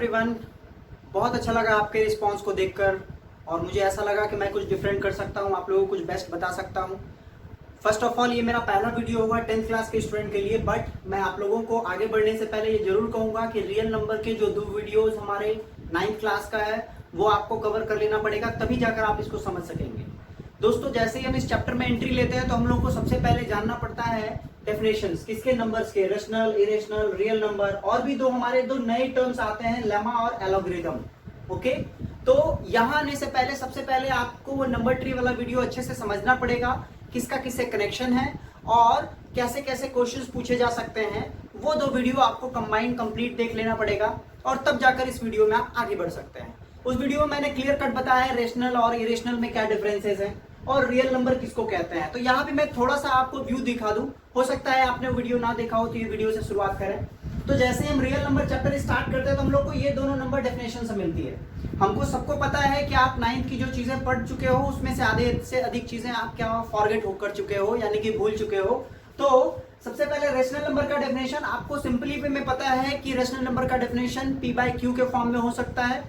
Everyone. बहुत अच्छा लगा आपके रिस्पांस को देखकर और मुझे ऐसा लगा कि मैं कुछ डिफरेंट कर सकता हूँ, आप लोगों को कुछ बेस्ट बता सकता हूँ। फर्स्ट ऑफ ऑल ये मेरा पहला वीडियो होगा 10th क्लास के स्टूडेंट के लिए, बट मैं आप लोगों को आगे बढ़ने से पहले ये जरूर कहूंगा कि रियल नंबर के जो 2 वीडियोस हमारे 9th क्लास का है वो आपको कवर कर लेना पड़ेगा, तभी जाकर आप इसको समझ सकेंगे। दोस्तों, जैसे ही हम इस चैप्टर में एंट्री लेते हैं तो हम लोग को सबसे पहले जानना पड़ता है डेफिनेशंस, किसके नंबर्स के, रेशनल, इरेशनल, रियल नंबर, और भी हमारे दो नए टर्म्स आते हैं, लेमा और एलोग्रिथम। ओके, तो यहां आने से पहले सबसे पहले आपको वो नंबर ट्री वाला वीडियो अच्छे से समझना पड़ेगा, किसका किससे कनेक्शन है और कैसे कैसे क्वेश्चंस पूछे जा सकते हैं। वो 2 वीडियो आपको कंबाइंड कंप्लीट देख लेना पड़ेगा और तब जाकर इस वीडियो में आप आगे बढ़ सकते हैं। उस वीडियो में मैंने क्लियर कट बताया है रेशनल और इरेशनल में क्या डिफरेंसेस हैं और रियल नंबर किसको कहते हैं। तो यहाँ पे मैं थोड़ा सा आपको व्यू दिखा दूं, हो सकता है आपने वीडियो ना देखा हो, तो ये वीडियो से शुरुआत करें। तो जैसे हम रियल नंबर चैप्टर स्टार्ट करते हैं तो हम लोग को ये दोनों नंबर डेफिनेशन से मिलती है। हमको सबको पता है कि आप 9th की जो चीजें पढ़ चुके हो उसमें से आधे से अधिक चीजें आप क्या फॉरगेट कर चुके हो, यानी कि भूल चुके हो। तो सबसे पहले रेशनल नंबर का डेफिनेशन आपको सिंपली वे में पता है कि रेशनल नंबर का डेफिनेशन p/q के फॉर्म में हो सकता है,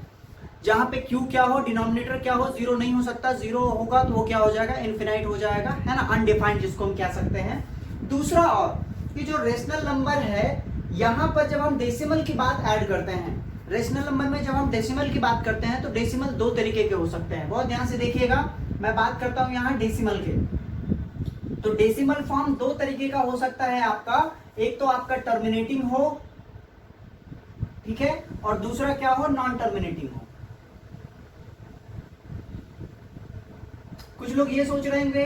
जहां पे q क्या हो, डिनोमिनेटर क्या हो, 0 नहीं हो सकता, 0 होगा तो वो क्या हो जाएगा, इनफिनाइट हो जाएगा, है ना, अनडिफाइंड जिसको हम कह सकते हैं। दूसरा और कि जो रेशनल नंबर है यहां पर जब हम डेसिमल की बात ऐड करते हैं, रेशनल नंबर में जब हम डेसिमल की बात करते हैं तो डेसिमल 2 तरीके के हो सकते हैं। बहुत ध्यान से देखिएगा, मैं बात करता हूं यहां डेसिमल के। तो डेसिमल फॉर्म 2 तरीके का हो सकता है आपका, एक तो आपका टर्मिनेटिंग हो, ठीक है, और दूसरा क्या हो, नॉन टर्मिनेटिंग हो। कुछ लोग ये सोच रहे होंगे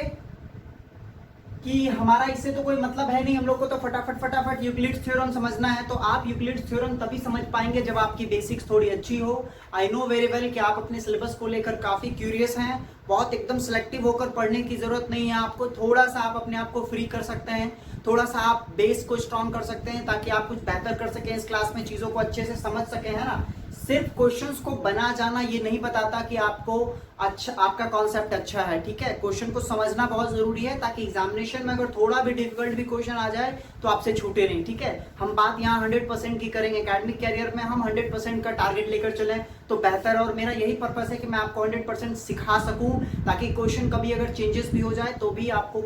कि हमारा इससे तो कोई मतलब है नहीं, हम लोग को तो फटाफट यूक्लिड्स थ्योरम समझना है। तो आप यूक्लिड्स थ्योरम तभी समझ पाएंगे जब आपकी बेसिक्स थोड़ी अच्छी हो। आई नो वेरी वेल कि आप अपने सिलेबस को लेकर काफी क्यूरियस हैं, बहुत एकदम सिलेक्टिव होकर पढ़ने की जरूरत नहीं है आपको। थोड़ा सा आप अपने आप को फ्री कर सकते हैं, थोड़ा सा आप बेस को स्ट्रॉन्ग कर सकते हैं ताकि आप कुछ बेहतर कर सकें इस क्लास में, चीजों को अच्छे से समझ सकें, है ना। सिर्फ क्वेश्चंस को बना जाना ये नहीं बताता कि आपको अच्छा, आपका कॉन्सेप्ट अच्छा है, ठीक है। क्वेश्चन को समझना बहुत जरूरी है ताकि एग्जामिनेशन में अगर थोड़ा भी डिफिकल्ट भी क्वेश्चन आ जाए तो आपसे छूटे नहीं, ठीक है। हम बात यहाँ 100% की करेंगे, एकेडमिक कैरियर में हम 100% का टारगेट लेकर चलें तो बेहतर, और मेरा यही पर्पस है कि मैं आपको 100% सिखा सकूं ताकि क्वेश्चन कभी अगर चेंजेस भी हो जाए तो भी आपको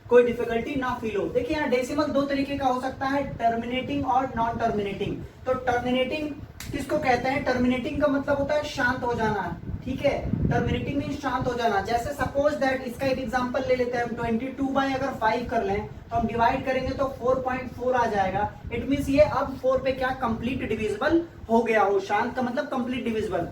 कोई डिफिकल्टी ना फील हो। देखिए यहाँ डेसिमल 2 तरीके का हो सकता है, टर्मिनेटिंग और नॉन टर्मिनेटिंग। तो टर्मिनेटिंग किसको कहते हैं, टर्मिनेटिंग का मतलब होता है शांत हो जाना, ठीक है। टर्मिनेटिंग मीन शांत हो जाना। जैसे सपोज दैट इसका एक एग्जांपल ले लेते हैं हम, 22 अगर 5 कर लें तो हम डिवाइड करेंगे तो 4.4 आ जाएगा। इट मींस ये अब 4 पे क्या कंप्लीट डिविजिबल हो गया हो, शांत का मतलब कंप्लीट डिविजिबल।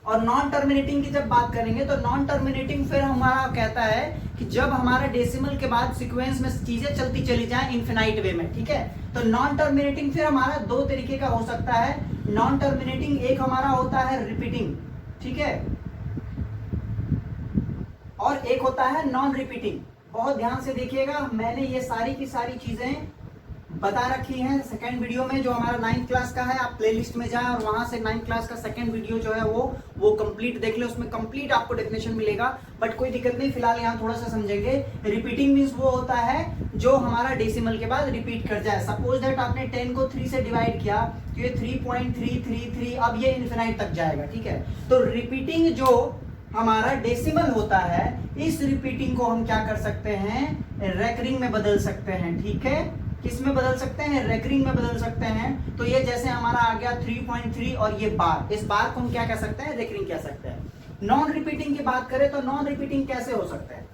और नॉन टर्मिनेटिंग की जब बात करेंगे तो नॉन टर्मिनेटिंग फिर हमारा कहता है कि जब हमारा डेसिमल के बाद सीक्वेंस में चीजें चलती चली जाए इनफिनाइट वे में, ठीक है। तो नॉन टर्मिनेटिंग फिर हमारा 2 तरीके का हो सकता है। नॉन टर्मिनेटिंग एक हमारा होता है रिपीटिंग, ठीक है, और एक होता है नॉन रिपीटिंग। बहुत ध्यान से देखिएगा, मैंने ये सारी की सारी चीजें बता रखी है सेकंड वीडियो में जो हमारा 9th क्लास का है। आप प्लेलिस्ट में जाएं और वहां से 9th क्लास का सेकंड वीडियो जो है वो कंप्लीट देख ले, उसमें कंप्लीट आपको डेफिनेशन मिलेगा। बट कोई दिक्कत नहीं, फिलहाल यहाँ थोड़ा सा समझेंगे। रिपीटिंग मींस वो होता है जो हमारा डेसिमल के बाद रिपीट कर जाए। सपोज दैट आपने 10 को 3 से डिवाइड किया तो ये 3.333, अब ये इनफिनाइट तक जाएगा, ठीक है। तो रिपीटिंग जो हमारा डेसिमल होता है, इस रिपीटिंग को हम क्या कर सकते हैं, रेकरिंग में बदल सकते हैं, ठीक है। किस में बदल सकते हैं, रेकरिंग में बदल सकते हैं। तो ये जैसे हमारा आ गया 3.3 और ये बार, इस बार को हम क्या कह सकते हैं, रेकरिंग कह सकते हैं। नॉन रिपीटिंग की बात करें तो नॉन रिपीटिंग कैसे हो सकते हैं,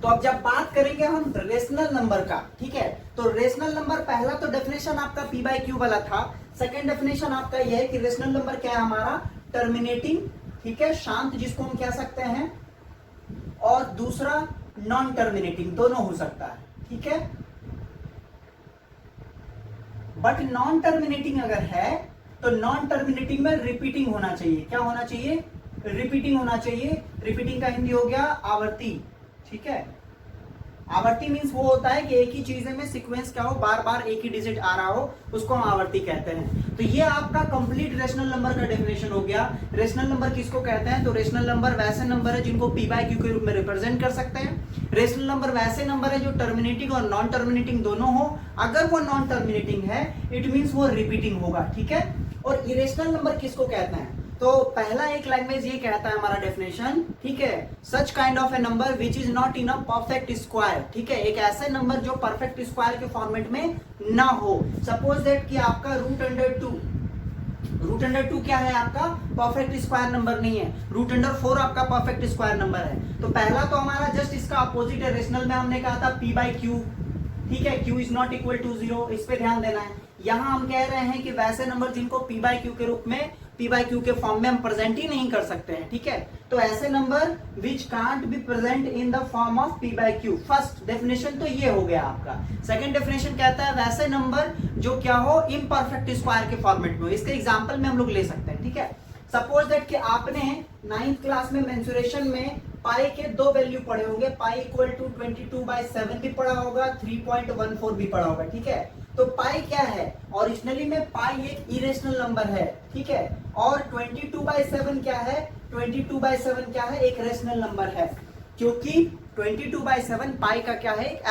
तो अब जब बात करेंगे हम रेशनल नंबर का, ठीक है। तो रेशनल नंबर पहला तो डेफिनेशन आपका p/q वाला था। सेकंड डेफिनेशन आपका यह है कि रेशनल नंबर क्या है हमारा, टर्मिनेटिंग, ठीक है, शांत जिसको हम कह सकते हैं, और दूसरा नॉन टर्मिनेटिंग, दोनों हो सकता है, ठीक है। बट नॉन टर्मिनेटिंग अगर है तो नॉन टर्मिनेटिंग में रिपीटिंग होना चाहिए। क्या होना चाहिए, रिपीटिंग होना चाहिए। रिपीटिंग का हिंदी हो गया आवर्ती, ठीक है। आवर्ती मींस वो होता है कि एक ही चीज में सीक्वेंस क्या हो, बार बार एक ही डिजिट आ रहा हो, उसको हम आवर्ती कहते हैं। तो ये आपका कंप्लीट रेशनल नंबर का डेफिनेशन हो गया। रेशनल नंबर किसको कहते हैं, तो रेशनल नंबर वैसे नंबर है जिनको p/q के रूप में रिप्रेजेंट कर सकते हैं। रेशनल नंबर वैसे नंबर है जो टर्मिनेटिंग और नॉन टर्मिनेटिंग दोनों हो। अगर वो नॉन टर्मिनेटिंग है इट मींस वो रिपीटिंग होगा, ठीक है। और इरेशनल नंबर किसको कहते हैं? तो पहला एक लैंग्वेज ये कहता है हमारा डेफिनेशन, ठीक है, such kind of A number which is not in a perfect square, ठीक है, एक ऐसे नंबर जो परफेक्ट स्क्वायर के फॉर्मेट में ना हो। सपोज दैट कि आपका रूट अंडर टू क्या है आपका परफेक्ट स्क्वायर नंबर नहीं है, रूट अंडर 4 आपका परफेक्ट स्क्वायर नंबर है। तो पहला तो हमारा जस्ट इसका अपोजिट है, रेशनल में हमने कहा था p बाई क्यू, ठीक है, q is not equal to 0, इस पे ध्यान देना है। यहां हम कह रहे हैं कि वैसे नंबर जिनको p बाई क्यू के रूप में p बाई क्यू के फॉर्म में हम प्रेजेंट ही नहीं कर सकते हैं, ठीक है, तो ऐसे number which can't be present in the form of p by Q. First definition तो ये हो गया आपका। सेकंड डेफिनेशन कहता है वैसे नंबर जो क्या हो इम्परफेक्ट स्क्वायर के फॉर्मेट में हो। इसके एग्जांपल में हम लोग ले सकते हैं, ठीक है। सपोज दैट कि आपने 9th क्लास में मेंसुरेशन में पाई के 2 वैल्यू पढ़े होंगे, पाई इक्वल टू 22/7 भी पढ़ा होगा, 3.14 भी पढ़ा होगा, ठीक है। तो पाई क्या है? ओरिजिनली में पाई एक इरेशनल नंबर है, ठीक है, और 22/7 क्या है? 22/7 क्या है? एक रेशनल नंबर है, क्योंकि 22/7 पाई का क्या है? एक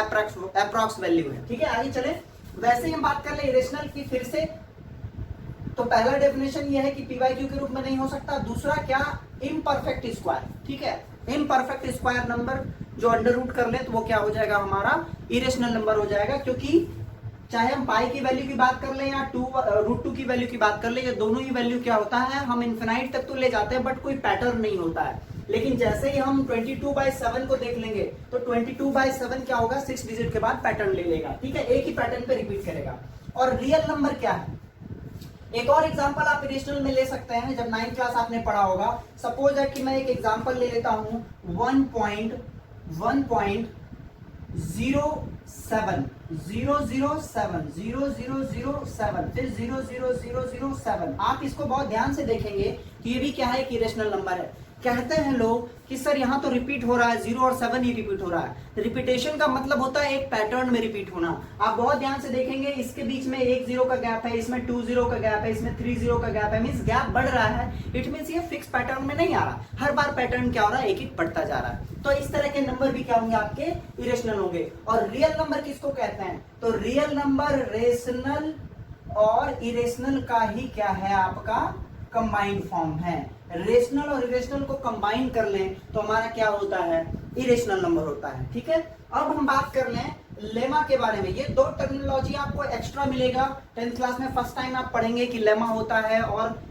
अप्रॉक्स वैल्यू है, ठीक है। आगे चले, वैसे ही हम बात कर ले इरेशनल की फिर से। तो पहला डेफिनेशन ये है कि पी बाई क्यू के रूप में नहीं हो सकता। दूसरा क्या? इम्परफेक्ट स्क्वायर, ठीक है, इम्परफेक्ट स्क्वायर नंबर जो अंडर रूट कर ले तो वो क्या हो जाएगा? हमारा इरेशनल नंबर हो जाएगा, क्योंकि चाहे हम पाई की वैल्यू की बात कर ले या √2 की वैल्यू की बात कर ले, ये दोनों ही वैल्यू क्या होता है, हम इन्फिनाइट तक तो ले जाते हैं बट कोई पैटर्न नहीं होता है। लेकिन जैसे ही हम 22/7 को देख लेंगे तो 22/7 क्या होगा? 6 डिजिट के बाद पैटर्न ले लेगा, ठीक है, एक ही पैटर्न पे रिपीट करेगा। और रियल नंबर क्या है? एक और एग्जांपल आप इरेशनल में ले सकते हैं, जब 9th क्लास आपने पढ़ा होगा। सपोज है कि मैं एक एग्जांपल ले लेता हूं 1.007 फिर 00007। आप इसको बहुत ध्यान से देखेंगे कि ये भी क्या है? कि इरेशनल नंबर है। कहते हैं लोग कि सर यहाँ तो रिपीट हो रहा है, 0 और 7 ही रिपीट हो रहा है। रिपीटेशन का मतलब होता है एक पैटर्न में रिपीट होना। आप बहुत ध्यान से देखेंगे, इसके बीच में 1 0 का गैप है, इसमें 2 0 का गैप है, इसमें 3 0 का गैप है, मींस गैप बढ़ रहा है। इट मींस ये फिक्स पैटर्न में नहीं आ रहा, हर बार पैटर्न क्या हो रहा है? एक एक बढ़ता जा रहा है। तो इस तरह के नंबर भी क्या होंगे? आपके इरेशनल होंगे। और रियल नंबर किसको कहते हैं? तो रियल नंबर रेशनल और इरेशनल का ही क्या है? आपका कंबाइंड फॉर्म है। रेशनल और इरेशनल को कंबाइन कर लें तो हमारा क्या होता है? इरेशनल नंबर होता है, ठीक है। अब हम बात कर लें लेमा के बारे में। ये 2 टर्मिनोलॉजी आपको एक्स्ट्रा मिलेगा। 10th क्लास में फर्स्ट टाइम आप पढ़ेंगे कि लेमा होता है और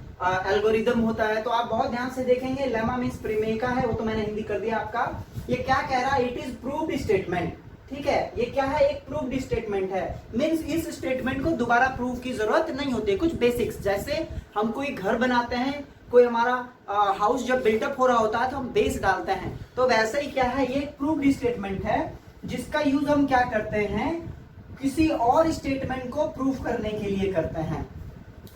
एल्गोरिदम होता है। तो आप बहुत ध्यान से देखेंगे, लेमा मीन्स प्रीमेका है, वो तो मैंने हिंदी कर दिया आपका। ये क्या कह रहा है? इट इज प्रूव्ड स्टेटमेंट, ठीक है। ये क्या है? एक प्रूव्ड स्टेटमेंट है। मींस इस स्टेटमेंट को दोबारा प्रूव की जरूरत नहीं होती। कुछ बेसिक्स, जैसे हम कोई घर बनाते हैं, कोई हमारा हाउस जब बिल्टअप हो रहा होता है तो हम बेस डालते हैं, तो वैसे ही क्या है? ये एक प्रूव्ड स्टेटमेंट है जिसका यूज हम क्या करते हैं? किसी और स्टेटमेंट को प्रूव करने के लिए करते हैं,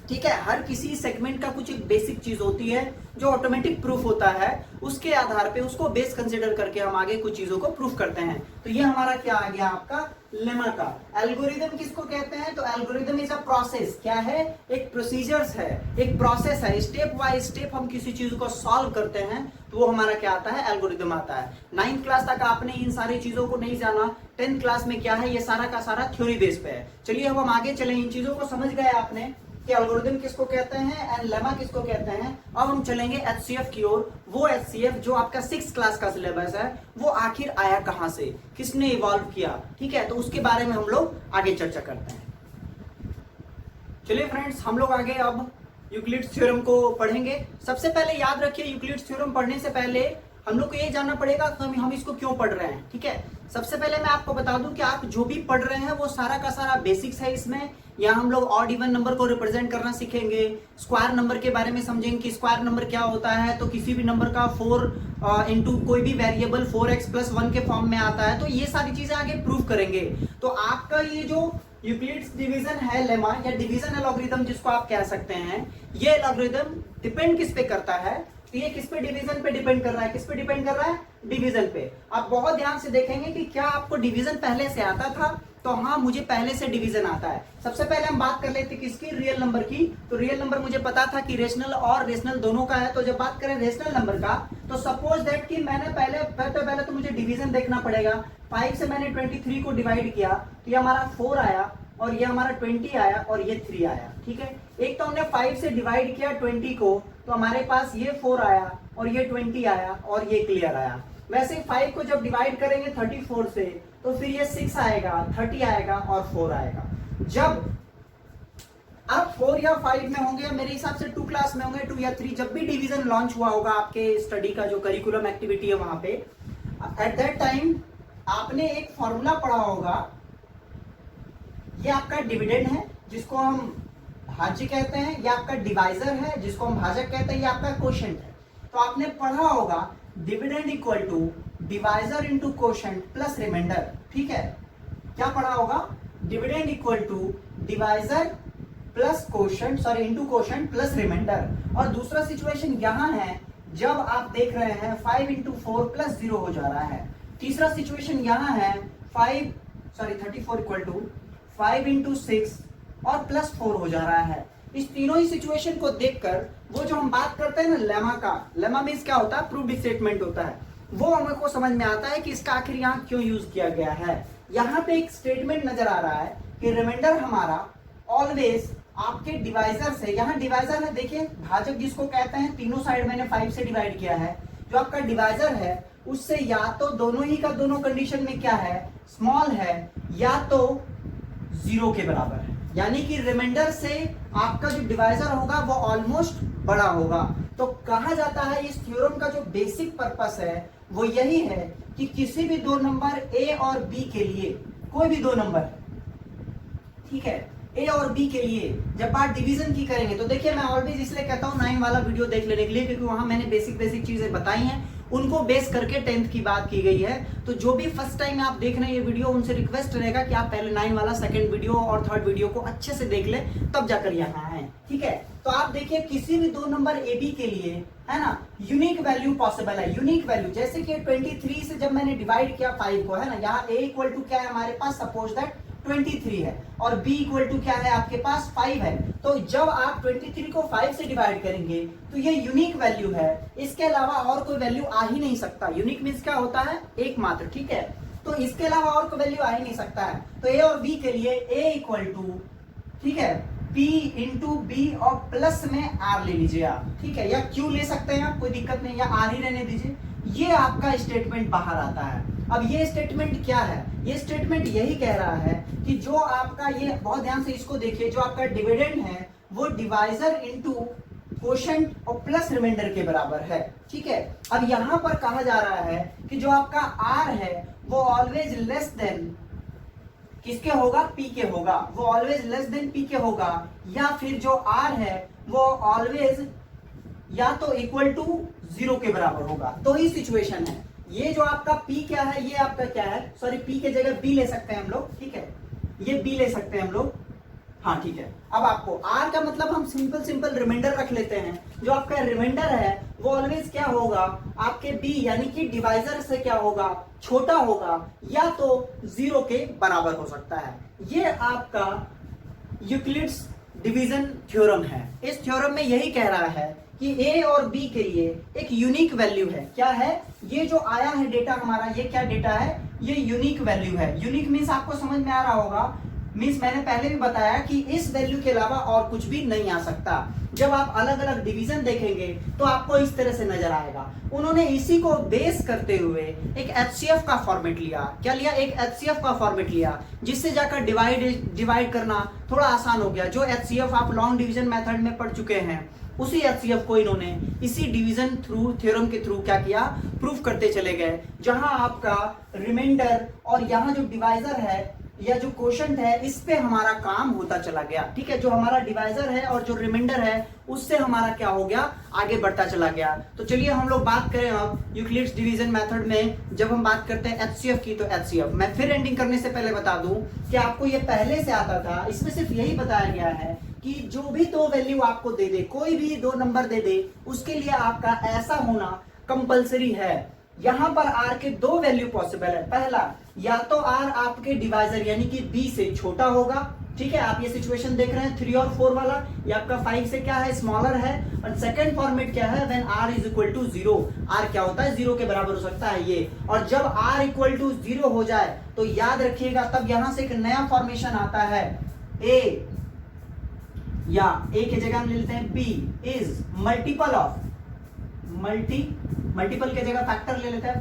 ठीक है। हर किसी सेगमेंट का कुछ एक बेसिक चीज होती है जो ऑटोमेटिक प्रूफ होता है, उसके आधार पे उसको बेस कंसीडर करके हम आगे कुछ चीजों को प्रूफ करते हैं। तो ये हमारा क्या आ गया? आपका लेमा का। एल्गोरिदम किसको कहते हैं? तो एल्गोरिदम इज अ प्रोसेस। क्या है? एक प्रोसीजर्स है, एक प्रोसेस है। स्टेप बाय स्टेप हम किसी चीज को सॉल्व करते हैं तो वो हमारा क्या आता है? एल्गोरिदम आता है। 9th क्लास तक आपने इन सारी चीजों को नहीं जाना, 10th क्लास में क्या है? ये सारा का सारा थ्योरी बेस पे है। चलिए अब हम आगे चले, इन चीजों को समझ गए आपने कि एल्गोरिदम किसको कहते हैं एंड लेमा किसको कहते हैं। अब हम चलेंगे HCF की ओर। वो HCF जो आपका 6th क्लास का सिलेबस है, वो आखिर आया कहां से, किसने इवॉल्व किया, ठीक है, तो उसके बारे में हम लोग आगे चर्चा करते हैं। चलिए फ्रेंड्स, हम लोग आगे अब यूक्लिड्स थ्योरम को पढ़ेंगे। सबसे पहले याद रखिए, यूक्लिड्स थ्योरम पढ़ने से पहले हम लोग को ये जानना पड़ेगा कि हम इसको क्यों पढ़ रहे हैं, ठीक है। सबसे पहले मैं आपको बता दूं कि आप जो भी पढ़ रहे हैं वो सारा का सारा बेसिक्स है इसमें। यहाँ हम लोग ऑड इवन नंबर को रिप्रेजेंट करना सीखेंगे, स्क्वायर नंबर के बारे में समझेंगे कि स्क्वायर नंबर क्या होता है। तो किसी भी नंबर का 4 इंटू कोई भी वेरिएबल 4x + 1 के फॉर्म में आता है, तो ये सारी चीजें आगे प्रूव करेंगे। तो आपका ये जो यूक्लिड्स डिवीजन है लेमा या डिवीजन एल्गोरिथम जिसको आप कह सकते हैं, ये एल्गोरिथम डिपेंड किस पे करता है? तो ये किस पे? डिवीजन पे डिपेंड कर रहा है। किस पे डिपेंड कर रहा है? डिवीजन पे। आप बहुत ध्यान से देखेंगे कि क्या आपको डिवीजन पहले से आता था? तो हाँ, मुझे पहले से डिवीजन आता है। सबसे पहले हम बात कर लेते हैं किसकी? रियल नंबर की। तो रियल नंबर मुझे पता था कि रेशनल और रेशनल दोनों का है। तो जब बात करें रेशनल नंबर का, तो सपोज दैट कि मैंने पहले तो मुझे डिवीजन देखना पड़ेगा। 5 से मैंने 23 को डिवाइड किया तो ये हमारा 4 आया। और ये हमारा 20 आया और ये 3 आया, ठीक है। एक तो हमने 5 से डिवाइड किया 20 को, तो हमारे पास ये 4 आया और ये 20 आया और ये क्लियर आया। वैसे 5 को जब डिवाइड करेंगे 34 से, तो फिर ये 6 आएगा, 30 आएगा और 4 आएगा। जब आप 4 या 5 में होंगे, मेरे हिसाब से 2 क्लास में होंगे, 2 या 3, जब भी डिवीजन लॉन्च हुआ होगा आपके स्टडी का जो करिकुलम एक्टिविटी है वहां पे, एट दैट टाइम आपने एक फॉर्मूला पढ़ा होगा। ये आपका डिविडेंड है जिसको हम भाज्य कहते हैं, ये आपका डिवाइजर है जिसको हम भाजक कहते हैं, ये आपका क्वोशंट है। तो आपने पढ़ा होगा dividend equal to divisor into quotient plus remainder, ठीक है। क्या पढ़ा होगा? Dividend equal to divisor plus quotient, sorry into quotient plus remainder. और दूसरा सिचुएशन यहां है जब आप देख रहे हैं 5 इंटू 4 प्लस 0 हो जा रहा है। तीसरा सिचुएशन यहां है 34 इक्वल टू 5 इंटू 6 और प्लस 4 हो जा रहा है। इस तीनों ही सिचुएशन को देखकर वो जो हम बात करते हैं ना लेमा का, लेमा मीन्स क्या होता है? प्रूव्ड स्टेटमेंट होता है। वो हमको समझ में आता है कि इसका आखिर यहाँ क्यों यूज किया गया है। यहाँ पे एक स्टेटमेंट नजर आ रहा है कि रिमाइंडर हमारा ऑलवेज आपके डिवाइजर से, यहाँ डिवाइजर है देखिए, भाजक जिसको कहते हैं, तीनों साइड मैंने 5 से डिवाइड किया है। जो आपका डिवाइजर है उससे या तो दोनों ही का दोनों कंडीशन में क्या है? स्मॉल है, या तो 0 के बराबर है। यानी कि रिमाइंडर से आपका जो डिवाइजर होगा वो ऑलमोस्ट बड़ा होगा। तो कहा जाता है इस थ्योरम का जो बेसिक पर्पस है वो यही है कि किसी भी दो नंबर ए और बी के लिए, कोई भी दो नंबर, ठीक है, ए और बी के लिए जब बात डिवीजन की करेंगे, तो देखिए मैं ऑलवेज इसलिए कहता हूं 9 वाला वीडियो देख लेने के लिए, क्योंकि वहां मैंने बेसिक चीजें बताई हैं, उनको बेस करके 10th की बात की गई है। तो जो भी फर्स्ट टाइम आप देख रहे हैं ये वीडियो, उनसे रिक्वेस्ट रहेगा कि आप पहले 9 वाला सेकंड वीडियो और थर्ड वीडियो को अच्छे से देख ले, तब जाकर यहाँ आए, ठीक है। तो आप देखिए किसी भी दो नंबर ए बी के लिए, है ना, यूनिक वैल्यू पॉसिबल है। यूनिक वैल्यू जैसे कि 23 से जब मैंने डिवाइड किया 5 को, है ना, यहाँ ए इक्वल टू क्या है हमारे पास, सपोज दैट 23 है, और b इक्वल टू क्या है आपके पास 5 है। तो जब आप 23 को 5 से डिवाइड करेंगे तो ये यूनिक वैल्यू है, इसके अलावा और कोई वैल्यू आ ही नहीं सकता। यूनिक मींस क्या होता है? एकमात्र, ठीक है। तो इसके अलावा और कोई वैल्यू आ ही नहीं सकता है। तो a और b के लिए a इक्वल टू, ठीक है, p इंटू बी और प्लस में r ले लीजिए आप, ठीक है, या q ले सकते हैं आप, कोई दिक्कत नहीं, या r ही रहने दीजिए। ये आपका स्टेटमेंट बाहर आता है। अब ये स्टेटमेंट क्या है? ये स्टेटमेंट यही कह रहा है कि जो आपका, ये बहुत ध्यान से इसको देखिए, जो आपका डिविडेंड है वो डिवाइजर इनटू क्वोशंट और प्लस रिमाइंडर के बराबर है, ठीक है। अब यहां पर कहा जा रहा है कि जो आपका r है वो ऑलवेज लेस देन किसके होगा? p के होगा। वो ऑलवेज लेस देन p के होगा, या फिर जो r है वो ऑलवेज या तो इक्वल टू 0 के बराबर होगा। तो ही सिचुएशन है। ये जो आपका p क्या है, ये आपका क्या है, सॉरी p के जगह b ले सकते हैं हम लोग, ठीक है, ये b ले सकते हैं हम लोग, हाँ ठीक है। अब आपको r का मतलब हम सिंपल रिमाइंडर रख लेते हैं। जो आपका रिमाइंडर है वो ऑलवेज क्या होगा? आपके b यानी कि डिवाइजर से क्या होगा? छोटा होगा, या तो 0 के बराबर हो सकता है। ये आपका यूक्लिड्स डिवीजन थ्योरम है। इस थ्योरम में यही कह रहा है कि a और b के लिए एक यूनिक वैल्यू है। क्या है? ये जो आया है डेटा हमारा, ये क्या डेटा है? ये यूनिक वैल्यू है। यूनिक मीन्स आपको समझ में आ रहा होगा, मीन्स मैंने पहले भी बताया कि इस वैल्यू के अलावा और कुछ भी नहीं आ सकता। जब आप अलग अलग डिवीजन देखेंगे तो आपको इस तरह से नजर आएगा। उन्होंने इसी को बेस करते हुए एक HCF का फॉर्मेट लिया। क्या लिया? एक HCF का फॉर्मेट लिया, जिससे जाकर डिवाइड करना थोड़ा आसान हो गया। जो HCF आप लॉन्ग डिवीजन मेथड में पढ़ चुके हैं, उसी HCF को इन्होंने इसी डिवीजन थ्योरम के थ्रू क्या किया? प्रूफ करते चले गए। जहां आपका रिमाइंडर और यहाँ जो डिवाइजर है या जो क्वोशंट है, इस पे हमारा काम होता चला गया, ठीक है। जो हमारा डिवाइजर है और जो रिमाइंडर है उससे हमारा क्या हो गया? आगे बढ़ता चला गया। तो चलिए हम लोग बात करें अब यूक्लिड्स डिवीजन मेथड में जब हम बात करते हैं HCF की। तो HCF मैं फिर एंडिंग करने से पहले बता दूं कि आपको ये पहले से आता था। इसमें सिर्फ यही बताया गया है कि जो भी दो वैल्यू आपको दे दे, कोई भी दो नंबर दे दे, उसके लिए आपका ऐसा होना कंपलसरी है। यहां पर r के दो वैल्यू पॉसिबल है। पहला, या तो r आपके डिवाइजर यानी कि b से छोटा होगा, ठीक है। आप ये सिचुएशन देख रहे हैं 3 और 4 वाला, ये आपका 5 से क्या है? स्मॉलर है। और सेकंड फॉर्मेट क्या है? When r is equal to 0, r क्या होता है? 0 के बराबर हो सकता है ये। और जब r इक्वल टू 0 हो जाए तो याद रखिएगा, तब यहां से एक नया फॉर्मेशन आता है ए, या ए की जगह हम ले लेते हैं B is multiple of, multiple की जगह फैक्टर ले लेते हैं,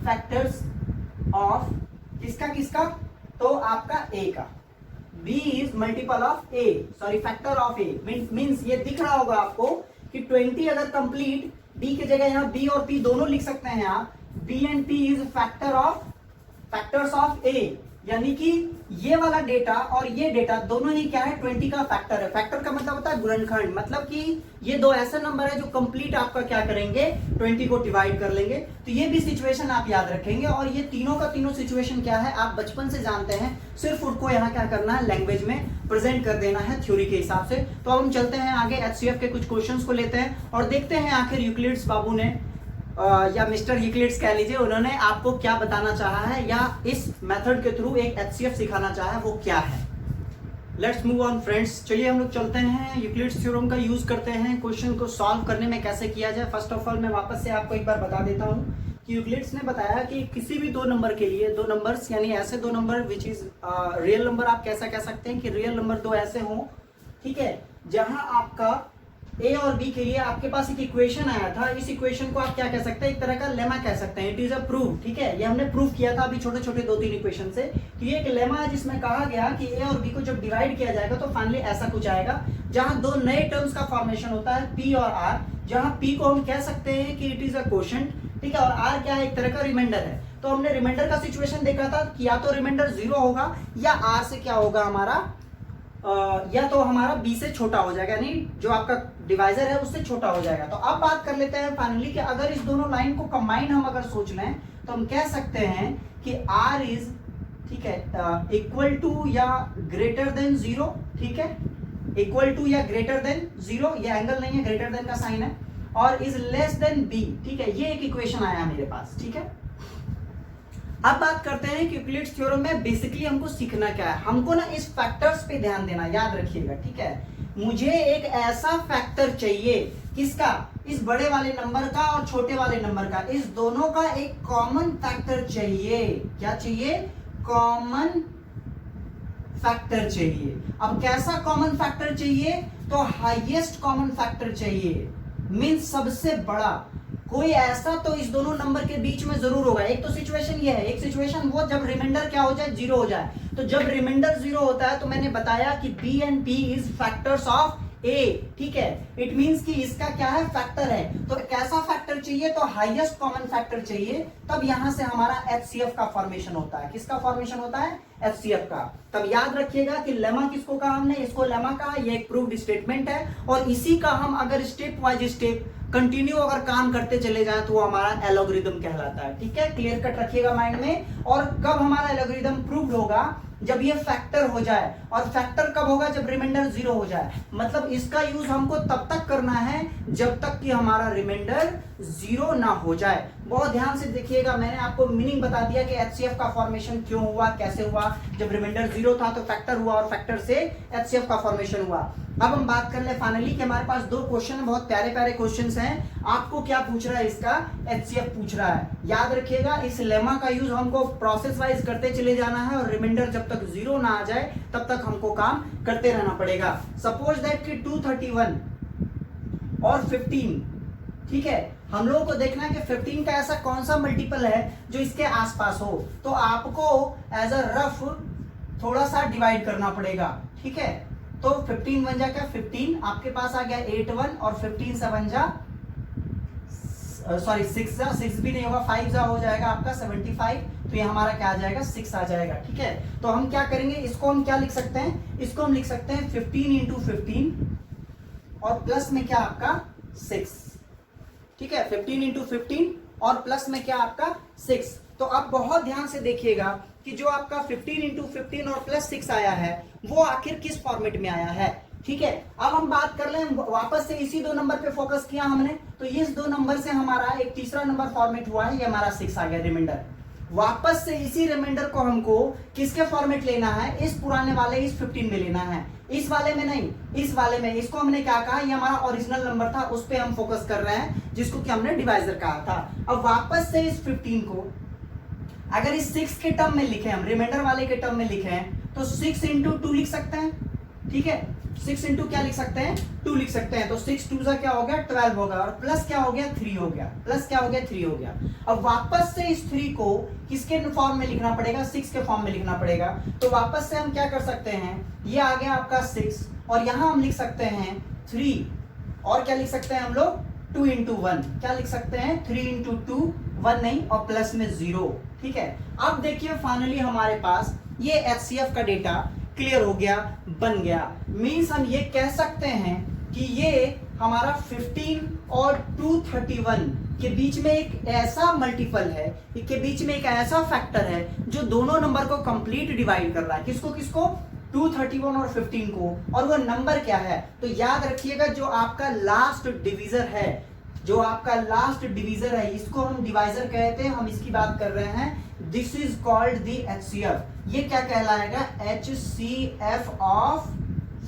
फैक्टर्स ऑफ किसका, तो आपका ए का। B is multiple of A, sorry factor of A, means ये दिख रहा होगा आपको कि 20 अगर कंप्लीट, B की जगह यहाँ B और P दोनों लिख सकते हैं आप, B and P is factors of A, यानी कि ये वाला डेटा और ये डेटा दोनों ही क्या है, 20 का फैक्टर है। फैक्टर का मतलब होता है गुणनखंड, मतलब कि ये दो ऐसे नंबर है जो कंप्लीट आपका क्या करेंगे, 20 को डिवाइड कर लेंगे। तो ये भी सिचुएशन आप याद रखेंगे, और ये तीनों का तीनों सिचुएशन क्या है आप बचपन से जानते हैं, सिर्फ उनको यहाँ क्या करना है, लैंग्वेज में प्रेजेंट कर देना है थ्योरी के हिसाब से। तो अब हम चलते हैं आगे, HCF के कुछ क्वेश्चंस को लेते हैं और देखते हैं आखिर यूक्लिड्स बाबू ने या मिस्टर यूक्लिड्स कह लीजिए, उन्होंने आपको क्या बताना चाहा है या इस मेथड के थ्रू एक HCF सिखाना चाहा है, वो क्या है। लेट्स मूव ऑन फ्रेंड्स, चलिए हम लोग चलते हैं यूक्लिड्स थ्योरम का यूज करते हैं क्वेश्चन को सॉल्व करने में कैसे किया जाए। फर्स्ट ऑफ ऑल मैं वापस से आपको एक बार बता देता हूं कि यूक्लिड्स ने बताया कि किसी भी दो नंबर के लिए, दो नंबर्स यानी ऐसे दो number which is real number, आप कैसा कह सकते हैं कि रियल नंबर दो ऐसे हों, ठीक है, जहां आपका ए और बी के लिए आपके पास एक इक्वेशन आया था। इस इक्वेशन को आप क्या कह सकते हैं, एक तरह का लेमा कह सकते हैं, इट इज अ प्रूफ, ठीक है। ये हमने प्रूफ किया था अभी छोटे छोटे 2-3 इक्वेशन से। तो ये एक लेमा है जिसमें कहा गया कि ए और बी को जब डिवाइड किया जाएगा तो फाइनली ऐसा कुछ आएगा, जहां दो नए टर्म्स का फॉर्मेशन होता है पी और आर, जहां पी को हम कह सकते हैं कि इट इज अ क्वोशंट, ठीक है, और आर क्या है, एक तरह का रिमाइंडर है। तो हमने रिमाइंडर का सिचुएशन देखा था कि या तो रिमाइंडर 0 होगा या आर से क्या होगा हमारा या तो हमारा बी से छोटा हो जाएगा, यानी जो आपका डिवाइजर है उससे छोटा हो जाएगा। तो अब बात कर लेते हैं फाइनली कि अगर इस दोनों लाइन को कंबाइन हम अगर सोच लें तो हम कह सकते हैं कि आर इज, ठीक है, इक्वल टू या ग्रेटर देन 0, ठीक है, इक्वल टू या ग्रेटर देन 0, ये एंगल नहीं है, ग्रेटर देन का साइन है, और इज लेस देन बी, ठीक है, ये एक इक्वेशन आया मेरे पास, ठीक है। अब बात करते हैं कि यूक्लिड्स थ्योरम में बेसिकली हमको सीखना क्या है, हमको ना इस फैक्टर्स पे ध्यान देना, याद रखिएगा, ठीक है। मुझे एक ऐसा फैक्टर चाहिए, किसका, इस बड़े वाले नंबर का और छोटे वाले नंबर का, इस दोनों का एक कॉमन फैक्टर चाहिए। क्या चाहिए, कॉमन फैक्टर चाहिए। अब कैसा कॉमन फैक्टर चाहिए, तो हाईएस्ट कॉमन फैक्टर चाहिए, मींस सबसे बड़ा कोई ऐसा तो इस दोनों नंबर के बीच में जरूर होगा। एक तो सिचुएशन ये है, एक सिचुएशन वो जब रिमाइंडर क्या हो जाए, 0 हो जाए। तो जब रिमाइंडर 0 होता है तो मैंने बताया कि B and P is factors of A, ठीक है, इट मींस कि इसका क्या है, फैक्टर है। तो कैसा फैक्टर चाहिए, तो हाईएस्ट कॉमन फैक्टर चाहिए, तब यहां से हमारा HCF का फॉर्मेशन होता है। किसका फॉर्मेशन होता है, HCF का। तब याद रखिएगा कि लेमा किसको कहा हमने, इसको लेमा कहा, ये एक प्रूव्ड स्टेटमेंट है, और इसी का हम अगर स्टेप वाइज स्टेप कंटिन्यू अगर काम करते चले जाएं तो वो हमारा एल्गोरिथम कहलाता है, ठीक है। क्लियर कट रखिएगा माइंड में। और कब हमारा एल्गोरिथम प्रूव्ड होगा, जब ये फैक्टर हो जाए, और फैक्टर कब होगा, जब रिमाइंडर 0 हो जाए। मतलब इसका यूज हमको तब तक करना है जब तक कि हमारा रिमाइंडर 0 ना हो जाए। बहुत ध्यान से देखिएगा, मैंने आपको मीनिंग बता दिया कि HCF का फॉर्मेशन क्यों हुआ, कैसे हुआ। जब रिमाइंडर 0 था तो फैक्टर हुआ, और फैक्टर से HCF का फॉर्मेशन हुआ। अब हम बात कर ले फाइनली कि हमारे पास 2 क्वेश्चन, बहुत प्यारे प्यारे क्वेश्चंस हैं। आपको क्या पूछ रहा है, इसका HCF पूछ रहा है। याद रखिएगा, इस लेमा का यूज हमको प्रोसेस वाइज करते चले जाना है, और रिमाइंडर जब तक 0 ना आ जाए तब तक हमको काम करते रहना पड़ेगा। सपोज दैट कि 231 और 15, ठीक है, हम लोगों को देखना है कि 15 का ऐसा कौन सा मल्टीपल है जो इसके आसपास हो। तो आपको एज अ रफ थोड़ा सा डिवाइड करना पड़ेगा, ठीक है। तो 15 बन जा क्या, 15 आपके पास आ गया 81, और 15 से बन जा, सॉरी 6 भी नहीं होगा, 5 हो जाएगा आपका 75। तो ये हमारा क्या आ जाएगा, 6 आ जाएगा, ठीक है। तो हम क्या करेंगे, इसको हम क्या लिख सकते हैं, इसको हम लिख सकते हैं 15 × 15 और प्लस में क्या आपका 6, ठीक है, 15 × 15 और प्लस में क्या आपका 6। तो आप बहुत ध्यान से देखिएगा कि जो आपका 15 × 15 और प्लस 6 आया है वो आखिर किस फॉर्मेट में आया है, ठीक है। अब हम बात कर लें वापस से, इसी 2 नंबर पे फोकस किया हमने, तो इस 2 नंबर से हमारा एक तीसरा नंबर फॉर्मेट हुआ है, ये हमारा 6 आ गया रिमाइंडर। वापस से इसी रिमाइंडर को हमको किसके फॉर्मेट लेना है, इस पुराने वाले इस 15 में लेना है, इस वाले में नहीं, इस वाले में। इसको हमने क्या कहा, ये हमारा ओरिजिनल नंबर था, उस पे हम फोकस कर रहे हैं, जिसको कि हमने डिवाइजर कहा था। अब वापस से इस 15 को अगर इस 6 के टर्म में लिखे, हम रिमाइंडर वाले के टर्म में लिखे, तो 6 इंटू 2 लिख सकते हैं, ठीक है, 6 इंटू क्या लिख सकते हैं, 2 लिख सकते हैं। तो 6 2 सा क्या हो गया 12 होगा, और प्लस क्या हो गया 3 हो गया, प्लस क्या हो गया 3 हो गया। अब वापस से इस 3 को किसके फॉर्म में लिखना पड़ेगा, 6 के फॉर्म में लिखना पड़ेगा। तो वापस से हम क्या कर सकते हैं, ये आ गया आपका 6 और यहां हम लिख सकते हैं 3, और क्या लिख सकते हैं हम लोग 2 इंटू 1, क्या लिख सकते हैं 3 इंटू 2, 1 नहीं, और प्लस में 0, ठीक है। अब देखिए फाइनली हमारे पास ये HCF का डेटा क्लियर हो गया, बन गया। मींस हम ये कह सकते हैं कि ये हमारा 15 और 231 के बीच में एक ऐसा मल्टीपल है, के बीच में एक ऐसा फैक्टर है जो दोनों नंबर को कंप्लीट डिवाइड कर रहा है। किसको किसको, 231 और 15 को। और वो नंबर क्या है, तो याद रखिएगा जो आपका लास्ट डिवीजर है, जो आपका लास्ट डिवीजर है, इसको हम डिवाइजर कहते हैं, हम इसकी बात कर रहे हैं। This is called the HCF। ये क्या कहलाएगा, HCF of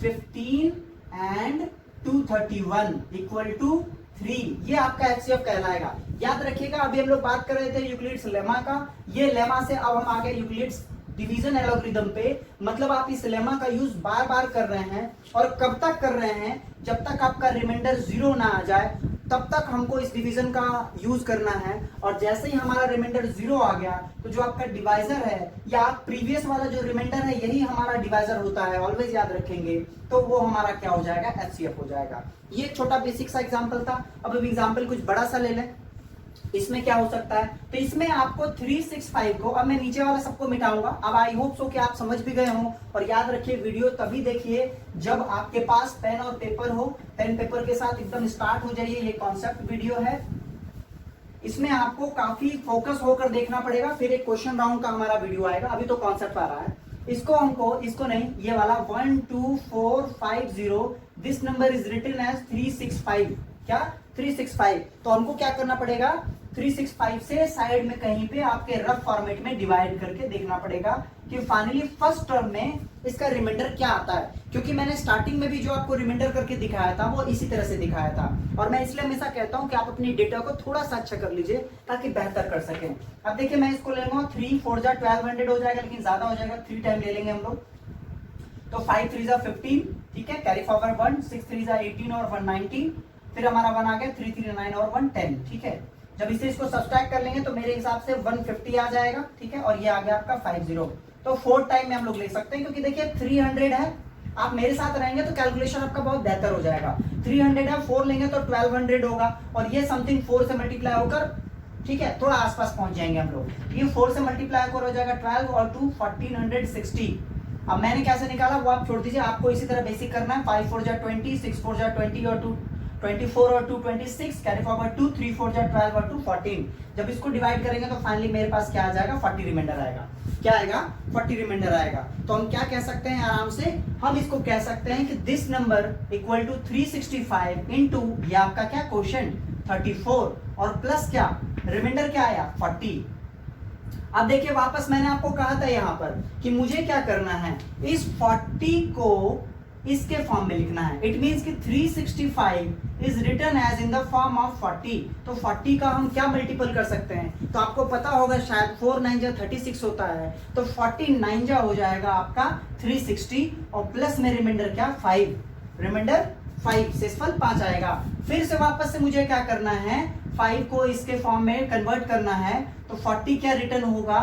15 and 231 equal to 3, ये आपका HCF कहलाएगा। याद रखिएगा अभी हम लोग बात कर रहे थे यूक्लिड्स लेमा का, ये लेमा से अब हम आ गए यूक्लिड्स डिवीजन एल्गोरिथम पे। मतलब आप इस लेमा का यूज बार बार कर रहे हैं, और कब तक कर रहे हैं, जब तक आपका रिमाइंडर 0 ना आ जाए तब तक हमको इस डिवीजन का यूज करना है। और जैसे ही हमारा रिमाइंडर 0 आ गया तो जो आपका डिवाइजर है, या प्रीवियस वाला जो रिमाइंडर है, यही हमारा डिवाइजर होता है, ऑलवेज याद रखेंगे। तो वो हमारा क्या हो जाएगा, HCF हो जाएगा। ये छोटा बेसिक सा एग्जांपल था। अब एग्जांपल कुछ बड़ा सा ले लें। इसमें क्या हो सकता है, तो इसमें आपको 365 को, अब मैं नीचे वाला सबको मिटाऊंगा। अब आई होप सो कि आप समझ भी गए हो। और याद रखिए वीडियो तभी देखिए जब आपके पास पेन और पेपर हो, पेन पेपर के साथ एकदम स्टार्ट हो जाइए। ये कॉन्सेप्ट वीडियो है, इसमें आपको काफी फोकस होकर देखना पड़ेगा, फिर एक क्वेश्चन राउंड का हमारा वीडियो आएगा। अभी तो कॉन्सेप्ट आ रहा है। इसको नहीं, ये वाला 12450, this number is written as 365, क्या 365। तो हमको क्या करना पड़ेगा, 365 से साइड में कहीं पे आपके रफ फॉर्मेट में डिवाइड करके देखना पड़ेगा कि फाइनली फर्स्ट टर्म में इसका रिमाइंडर क्या आता है। क्योंकि मैंने स्टार्टिंग में भी जो आपको रिमाइंडर करके दिखाया था वो इसी तरह से दिखाया था। और मैं इसलिए हमेशा कहता हूं कि आप अपनी डेटा को थोड़ा सा अच्छा कर लीजिए ताकि बेहतर कर सकें। अब देखिए मैं इसको ले लूंगा, 3 4 जा 1200 हो जाएगा, लेकिन ज्यादा हो जाएगा, 3 टाइम ले लेंगे हम लोग। तो 5 3 जा 15, ठीक है, कैरी फॉरवर्ड 1, 6 3 जा 18 और 119, फिर हमारा 1 आ गया, 3 3 9 और 1 10, ठीक है। जब इसे इसको सब्सट्रैक्ट कर लेंगे तो मेरे हिसाब से 150 आ जाएगा, ठीक है। और ये आ गया आपका 50। तो 4 टाइम में हम लोग ले सकते हैं, क्योंकि देखिए 300 है। आप मेरे साथ रहेंगे तो कैलकुलेशन आपका बहुत बेहतर हो जाएगा। 300 है, 4 लेंगे तो 1200 होगा, और ये समथिंग 4 से मल्टीप्लाई होकर, ठीक है, थोड़ा आसपास पहुंच जाएंगे हम लोग। ये 4 से मल्टीप्लाई होकर हो जाएगा 12 और 2 1460। अब मैंने कैसे निकाला वो आप छोड़ दीजिए, आपको इसी तरह बेसिक करना है। 5 4 जा 20, 6 4 जा 20 और 2 24 और 2 26, कैरी फॉरवर्ड 2, 3 4 जा 12 और 2 14। जब इसको डिवाइड करेंगे तो फाइनली मेरे पास क्या आ जाएगा, 40 रिमाइंडर आएगा। क्या आएगा, 40 रिमाइंडर आएगा। तो हम क्या कह सकते हैं आराम से, हम इसको कह सकते हैं कि this number equal to 365 into ये आपका क्या क्वेश्चन 34, और प्लस क्या रिमाइंडर क्या आया 40। अब देखिए वापस मैंने आपको कहा था यहाँ पर कि मुझे क्या करना है, इस 40 को इसके फॉर्म में लिखना है। इट मींस कि 365 is written as in the form of 40। तो 40 का हम क्या मल्टीपल कर सकते हैं, तो आपको पता होगा शायद 4 9 जा 36 होता है, तो 49 जा हो जाएगा आपका 360, और प्लस में रिमाइंडर क्या 5, रिमाइंडर 5 से 5 आएगा। फिर से वापस से मुझे क्या करना है, 5 को इसके फॉर्म में कन्वर्ट करना है। तो 40 क्या रिटर्न होगा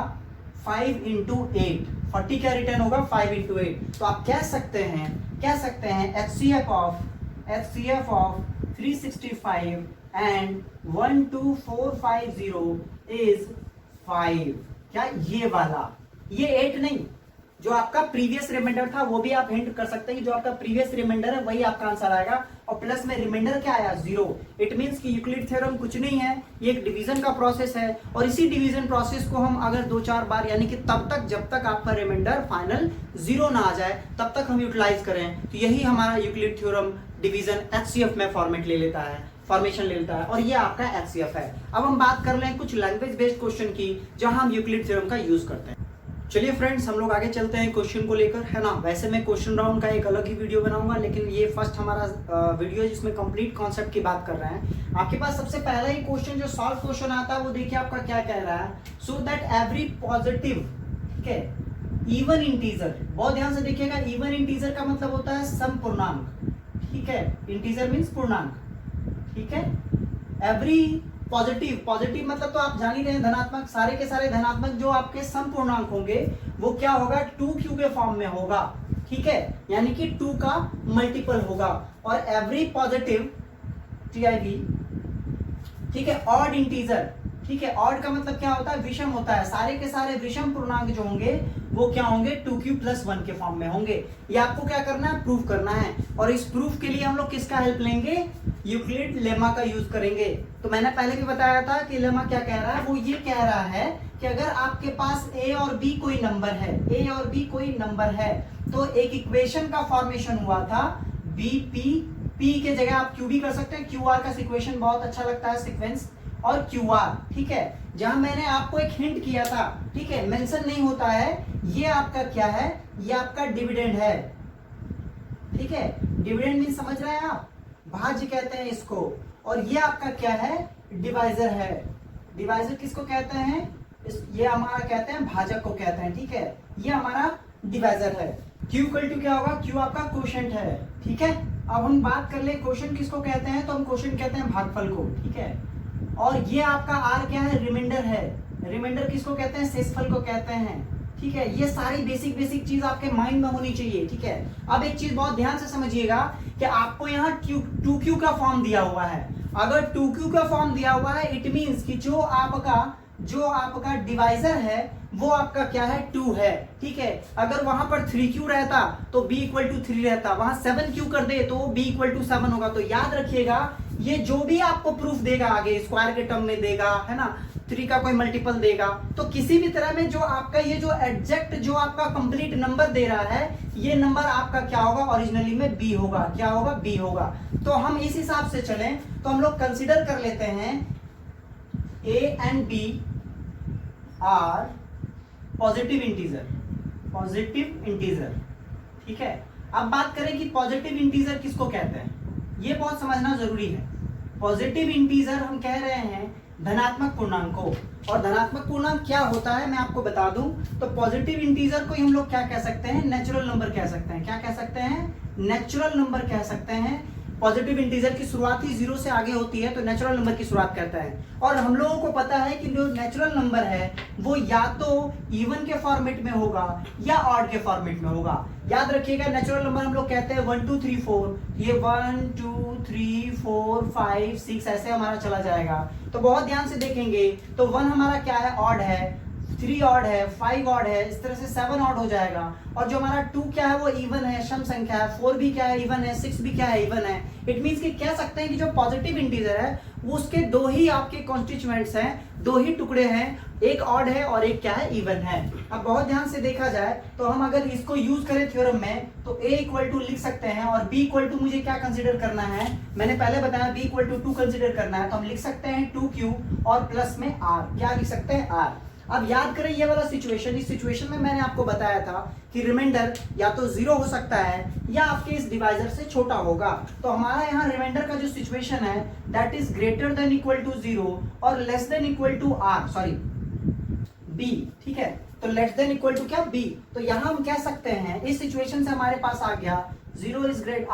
5 इंटू 8, 40 क्या रिटर्न होगा 5 इंटू 8। तो आप कह सकते हैं HCF ऑफ 365 एंड 12450 इज 5। क्या ये वाला, ये 8 नहीं, जो आपका प्रीवियस रिमाइंडर था वो भी आप हिंट कर सकते हैं कि जो आपका प्रीवियस रिमाइंडर है वही आपका आंसर आएगा। और प्लस में रिमाइंडर क्या आया 0। इट मींस कि यूक्लिड थ्योरम कुछ नहीं है, ये एक डिवीजन का प्रोसेस है। और इसी डिवीजन प्रोसेस को हम अगर 2-4 बार, यानी कि तब तक जब तक आपका रिमाइंडर फाइनल 0 ना आ जाए तब तक हम यूटिलाइज करें, तो यही हमारा यूक्लिड थ्योरम डिवीजन HCF में फॉर्मेट ले लेता है, फॉर्मेशन ले लेता है, और ये आपका HCF है। अब हम बात कर लें कुछ लैंग्वेज बेस्ड क्वेश्चन की जहां हम यूक्लिड थ्योरम का यूज करते हैं। चलिए फ्रेंड्स, हम लोग आगे चलते हैं क्वेश्चन को लेकर, है ना। वैसे मैं क्वेश्चन राउंड का एक अलग ही वीडियो बनाऊंगा, लेकिन ये फर्स्ट हमारा वीडियो है जिसमें कंप्लीट कॉन्सेप्ट की बात कर रहे हैं। आपके पास सबसे पहला ही क्वेश्चन जो सॉल्व क्वेश्चन आता है वो देखिए आपका क्या कह रहा है, सो दैट एवरी पॉजिटिव, ठीक है, इवन इंटीजर, बहुत ध्यान से देखिएगा, इवन इंटीजर का मतलब होता है सम पूर्णांक, ठीक है, इंटीजर मीन्स पूर्णांक, ठीक है। एवरी पॉजिटिव, पॉजिटिव मतलब तो आप जान ही रहे हैं धनात्मक, सारे के सारे धनात्मक जो आपके सम पूर्णांक होंगे वो क्या होगा, 2q के फॉर्म में होगा, ठीक है, यानी कि 2 का मल्टीपल होगा। और एवरी पॉजिटिव TIV, ठीक है, ऑड इंटीजर, ठीक है, ऑड का मतलब क्या होता है, विषम होता है, सारे के सारे विषम पूर्णांक जो होंगे वो क्या होंगे, 2q+1 के फॉर्म में होंगे। ये आपको क्या करना है, प्रूफ करना है। और इस प्रूफ के लिए हम लोग किसका हेल्प लेंगे, यूक्लिड लेमा का यूज करेंगे। तो मैंने पहले भी बताया था कि लेमा क्या कह रहा है, वो ये कह रहा है कि अगर आपके पास a और b कोई नंबर है, a और b कोई नंबर है, तो एक इक्वेशन का फॉर्मेशन हुआ था bp, p के जगह आप q भी कर सकते हैं, qr का इक्वेशन बहुत अच्छा लगता है सीक्वेंस, और QR, ठीक है, जहां मैंने आपको एक हिंट किया था, ठीक है, मेंशन नहीं होता है, ये आपका क्या है, ये आपका डिविडेंड है, ठीक है, डिविडेंड मीन समझ रहे हैं आप, भाज्य कहते हैं इसको। और ये आपका क्या है, डिवाइजर है। डिवाइजर किसको कहते हैं, ये हमारा कहते हैं भाजक को कहते हैं, ठीक है, ये हमारा डिवाइजर है। Q इक्वल टू क्या होगा, Q आपका क्वोशंट है, ठीक है। अब हम बात कर ले क्वोशंट किसको कहते हैं, तो हम क्वोशंट कहते हैं भागफल को, ठीक है। और ये आपका R क्या है, रिमाइंडर है। रिमाइंडर किसको कहते हैं, शेषफल को कहते हैं, ठीक है। ये सारी बेसिक चीज आपके माइंड में होनी चाहिए, ठीक है। अब एक चीज बहुत ध्यान से समझिएगा कि आपको यहाँ 2q का फॉर्म दिया हुआ है। अगर 2q का फॉर्म दिया हुआ है, इट मीन्स कि जो आपका डिवाइजर है वो आपका क्या है, 2 है, ठीक है। अगर वहां पर 3q रहता तो b इक्वल टू 3 रहता, वहां 7q कर दे तो b इक्वल टू 7 होगा। तो याद रखिएगा, ये जो भी आपको प्रूफ देगा आगे स्क्वायर के टर्म में देगा, है ना, 3 का कोई मल्टीपल देगा, तो किसी भी तरह में जो आपका ये जो एग्जैक्ट जो आपका कंप्लीट नंबर दे रहा है, ये नंबर आपका क्या होगा, ओरिजिनली में b होगा, क्या होगा, b होगा। तो हम इस हिसाब से चलें तो हम लोग कंसिडर कर लेते हैं a and b are positive integer, ठीक है। अब बात करें कि पॉजिटिव इंटीजर किसको कहते हैं, ये बहुत समझना जरूरी है। पॉजिटिव इंटीजर हम कह रहे हैं धनात्मक पूर्णांक को, और धनात्मक पूर्णांक क्या होता है मैं आपको बता दूं, तो पॉजिटिव इंटीजर को हम लोग क्या कह सकते हैं, नेचुरल नंबर कह सकते हैं। क्या कह सकते हैं, नेचुरल नंबर कह सकते हैं। पॉजिटिव इंटीजर की शुरुआत ही 0 से आगे होती है, तो नेचुरल नंबर की शुरुआत करता है। और हम लोगों को पता है कि जो नेचुरल नंबर है वो या तो इवन के फॉर्मेट में होगा या ऑड के फॉर्मेट में होगा। याद रखिएगा, नेचुरल नंबर हम लोग कहते हैं 1 2 3 4, ये 1 2 3 4 5 6 ऐसे हमारा चला जाएगा। तो बहुत ध्यान से देखेंगे तो 1 हमारा क्या है, ऑड है, 3 ऑड है, 5 ऑड है, इस तरह से 7 ऑड हो जाएगा। और जो हमारा 2 क्या है वो इवन है, सम संख्या है, 4 भी क्या है, इवन है, 6 भी क्या है, इवन है। इट मींस कि कह सकते हैं कि जो पॉजिटिव इंटीजर है वो उसके 2 ही आपके कॉन्स्टिट्यूएंट्स हैं, 2 ही टुकड़े हैं, एक ऑड है और एक क्या है, इवन है। अब बहुत ध्यान से देखा जाए तो हम अगर इसको यूज करें थ्योरम में तो a इक्वल टू लिख सकते हैं, और b इक्वल टू मुझे क्या कंसीडर करना है, मैंने पहले बताया b इक्वल टू 2 कंसीडर करना है, तो हम लिख सकते हैं 2q और प्लस में r, क्या लिख सकते हैं, r। अब याद करें ये वाला सिचुएशन, इस सिचुएशन में मैंने आपको बताया था कि रिमाइंडर या तो 0 हो सकता है या आपके इस डिवाइजर से छोटा होगा। तो हमारा यहाँ रिमाइंडर का जो सिचुएशन है that is greater than equal to 0 और less than equal to b, ठीक है। तो लेस देन इक्वल टू क्या, b। तो यहाँ हम कह सकते हैं इस सिचुएशन से हमारे पास आ गया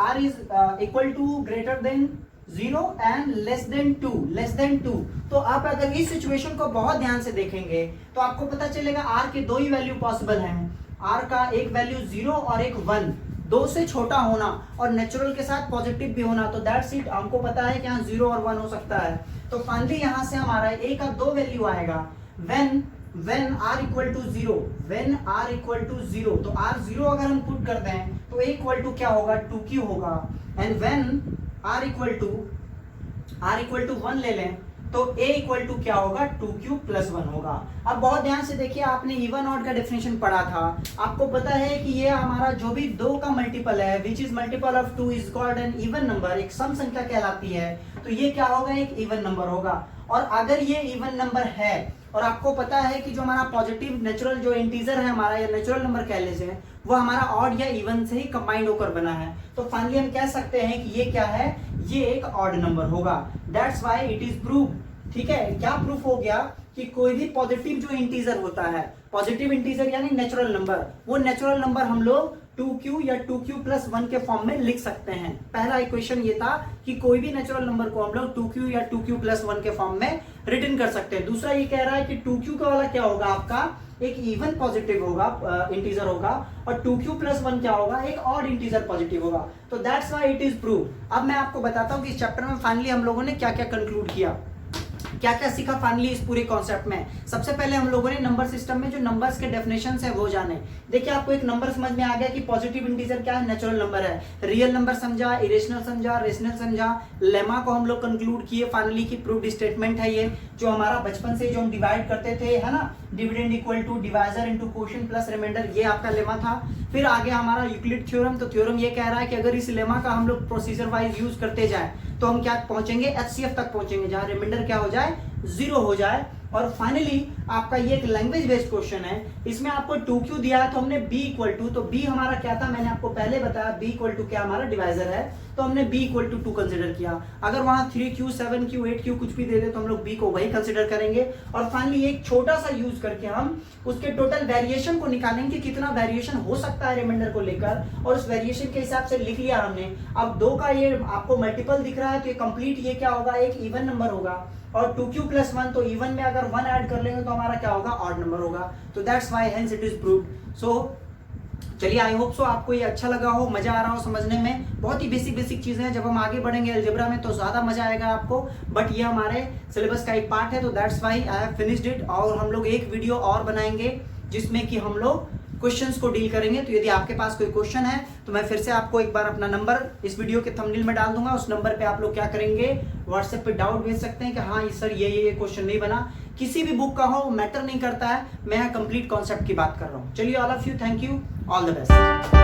r is equal to greater than 0 and less than 2। तो आप अगर इस सिचुएशन को बहुत ध्यान से देखेंगे तो आपको पता चलेगा r के 2 ही वैल्यू पॉसिबल हैं। r का एक वैल्यू 0 और एक 1, 2 से छोटा होना और नेचुरल के साथ पॉजिटिव भी होना। तो दैट्स इट, हमको पता है कि यहाँ 0 और 1 हो सकता है। तो फाइनली यहाँ से हमारा a का 2 वैल्यू आएगा when r इक्वल टू 0, तो r 0 अगर हम पुट कर दें तो a इक्वल टू क्या होगा, 2q होगा। And when r equal to 1 ले लें तो a इक्वल टू क्या होगा, 2q प्लस 1 होगा। अब बहुत ध्यान से देखिए, आपने इवन ऑड का डेफिनेशन पढ़ा था, आपको पता है कि ये हमारा जो भी 2 का मल्टीपल है which is multiple of 2 is called an even number, एक सम संख्या कहलाती है। तो ये क्या होगा, एक इवन नंबर होगा। और अगर ये इवन नंबर है और आपको पता है कि जो हमारा पॉजिटिव नेचुरल जो इंटीजर है हमारा, या नेचुरल नंबर कह लीजिए, वो हमारा ऑड या इवन से ही कंबाइंड होकर बना है, तो फाइनली हम कह सकते हैं कि ये क्या है, ये एक ऑड नंबर होगा। That's why it is prove, ठीक है। क्या प्रूफ हो गया कि कोई भी पॉजिटिव जो इंटीजर होता है, पॉजिटिव इंटीजर यानी नेचुरल नंबर, वो नेचुरल नंबर हम लोग 2q या 2q प्लस 1 के फॉर्म में लिख सकते हैं। पहला इक्वेशन ये था कि कोई भी नेचुरल नंबर को हम लोग 2q या 2q प्लस 1 के फॉर्म में रिटर्न कर सकते हैं। दूसरा ये कह रहा है कि 2q का वाला क्या होगा, आपका एक इवन पॉजिटिव होगा, इंटीजर होगा, और 2q प्लस 1 क्या होगा, एक ऑड इंटीजर पॉजिटिव होगा। तो that's why it is prove. अब मैं आपको बताता हूँ कि इस चैप्टर में फाइनली हम लोगों ने क्या क्या कंक्लूड किया, क्या क्या सीखा फाइनली इस पूरे कॉन्सेप्ट में। सबसे पहले हम लोगों ने नंबर सिस्टम में जो नंबर्स के डेफिनेशंस है वो जाने। देखिए आपको एक नंबर समझ में आ गया कि पॉजिटिव इंटीजर क्या है, नेचुरल नंबर है। रियल नंबर समझा, इरेशनल समझा, रेशनल समझा। लेमा को हम लोग कंक्लूड किए फाइनली की प्रूव्ड स्टेटमेंट है ये, जो हमारा बचपन से जो हम डिवाइड करते थे, है ना, dividend equal to divisor into quotient plus remainder, ये आपका लेमा था। फिर आगे हमारा यूक्लिड थ्योरम, तो थ्योरम ये कह रहा है कि अगर इस लेमा का हम लोग प्रोसीजर वाइज यूज करते जाए तो हम क्या पहुंचेंगे, एचसीएफ तक पहुंचेंगे, जहां रिमाइंडर क्या हो जाए, 0 हो जाए। और फाइनली आपका ये एक लैंग्वेज बेस्ड क्वेश्चन है, इसमें आपको 2q दिया है तो हमने b इक्वल टू, तो b हमारा क्या था, मैंने आपको पहले बताया, b इक्वल टू क्या हमारा डिवाइजर है, तो हमने b इक्वल टू 2 कंसिडर किया। अगर वहां 3q 7q 8q कुछ भी दे दे तो हम लोग b को वही कंसिडर करेंगे। और फाइनली एक छोटा सा यूज करके हम उसके टोटल वेरिएशन को निकालेंगे, कितना वेरिएशन हो सकता है रिमाइंडर को लेकर, और उस वेरिएशन के हिसाब से लिख लिया हमने। अब 2 का ये आपको मल्टीपल दिख रहा है तो ये कंप्लीट ये क्या होगा, एक इवन नंबर होगा, और 2q प्लस 1, तो इवन में अगर 1 ऐड कर लेंगे तो हमारा क्या होगा, ऑड नंबर होगा। तो that's why hence it is proved. So चलिए, आई होप सो आपको ये अच्छा लगा हो, मजा आ रहा हो समझने में। बहुत ही बेसिक चीजें हैं, जब हम आगे बढ़ेंगे अलजेब्रा में तो ज्यादा मजा आएगा आपको, बट ये हमारे सिलेबस का एक पार्ट है, तो that's why I have finished it. और हम लोग एक वीडियो और बनाएंगे जिसमें कि हम लोग क्वेश्चंस को डील करेंगे। तो यदि आपके पास कोई क्वेश्चन है तो मैं फिर से आपको एक बार अपना नंबर इस वीडियो के थंबनेल में डाल दूंगा, उस नंबर पे आप लोग क्या करेंगे, व्हाट्सएप पे डाउट भेज सकते हैं कि हाँ सर ये क्वेश्चन नहीं बना। किसी भी बुक का हो मैटर नहीं करता है, मैं कंप्लीट कॉन्सेप्ट की बात कर रहा हूँ। चलिए, all of you, thank you, all the best.